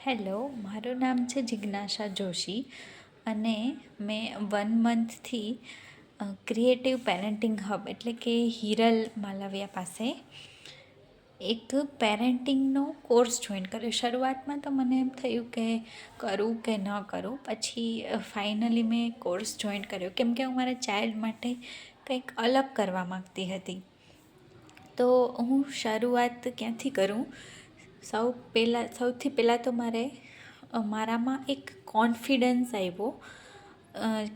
Hello, મારું નામ છે જિજ્ઞાસા જોશી અને મેં 1 મંથથી ક્રિએટિવ પેરેન્ટિંગ હબ એટલે કે હિરલ માલવિયા પાસે એક પેરેન્ટિંગનો કોર્સ જોઈન કર્યો. શરૂઆતમાં તો મને એમ થયું કે કરું કે ન કરું, પછી ફાઇનલી મેં કોર્સ જોઈન કર્યો કેમ કે હું મારા ચાઇલ્ડ માટે કંઈક અલગ કરવા માગતી હતી. તો હું શરૂઆત ક્યાંથી કરું? સૌથી પહેલાં તો મારામાં એક કોન્ફિડન્સ આવ્યો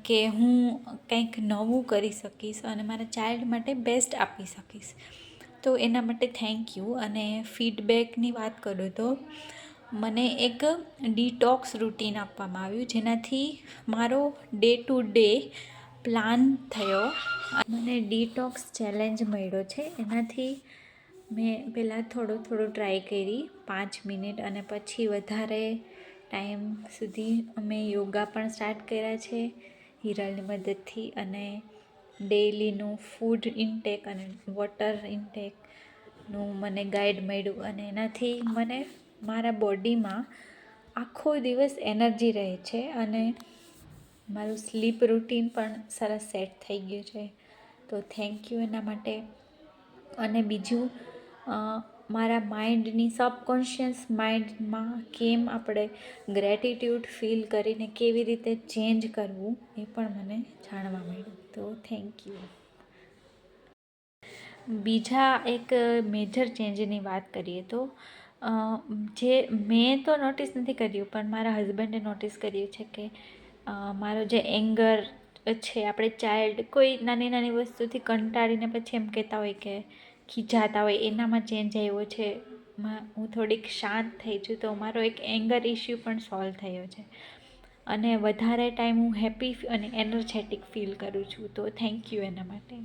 કે હું કંઈક નવું કરી શકીશ અને મારા ચાઇલ્ડ માટે બેસ્ટ આપી શકીશ. તો એના માટે થેન્ક યુ. અને ફીડબેકની વાત કરું તો મને એક ડિટોક્સ રૂટીન આપવામાં આવ્યું, જેનાથી મારો ડે ટુ ડે પ્લાન થયો. મને ડિટોક્સ ચેલેન્જ મળ્યો છે. એનાથી મેં પહેલાં થોડું ટ્રાય કરી 5 મિનિટ અને પછી વધારે ટાઈમ સુધી અમે યોગા પણ સ્ટાર્ટ કર્યા છે હિરલની મદદથી. અને ડેઈલીનું ફૂડ ઇન્ટેક અને વોટર ઇન્ટેકનું મને ગાઈડ મળ્યું અને એનાથી મને મારા બોડીમાં આખો દિવસ એનર્જી રહે છે અને મારું સ્લીપ રૂટીન પણ સરસ સેટ થઈ ગયું છે. તો થેન્ક યુ એના માટે. અને બીજું, મારા માઇન્ડની સબકોન્શિયસ માઇન્ડમાં કેમ આપણે ગ્રેટિટ્યૂડ ફીલ કરીને કેવી રીતે ચેન્જ કરવું એ પણ મને જાણવા મળ્યું. તો થેન્ક યુ. બીજા એક મેજર ચેન્જની વાત કરીએ તો જે મેં તો નોટિસ નથી કર્યું પણ મારા હસબન્ડે નોટિસ કર્યું છે કે મારો જે એંગર છે, આપણે ચાઇલ્ડ કોઈ નાની નાની વસ્તુથી કંટાળીને પછી એમ કહેતા હોય કે ખીજાતા હોય, એનામાં ચેન્જ આવ્યો છે. હું થોડીક શાંત થઈ છું તો મારો એક એંગર ઇસ્યુ પણ સોલ્વ થયો છે અને વધારે ટાઈમ હું હેપી અને એનર્જેટિક ફીલ કરું છું. તો થેન્ક યુ એના માટે.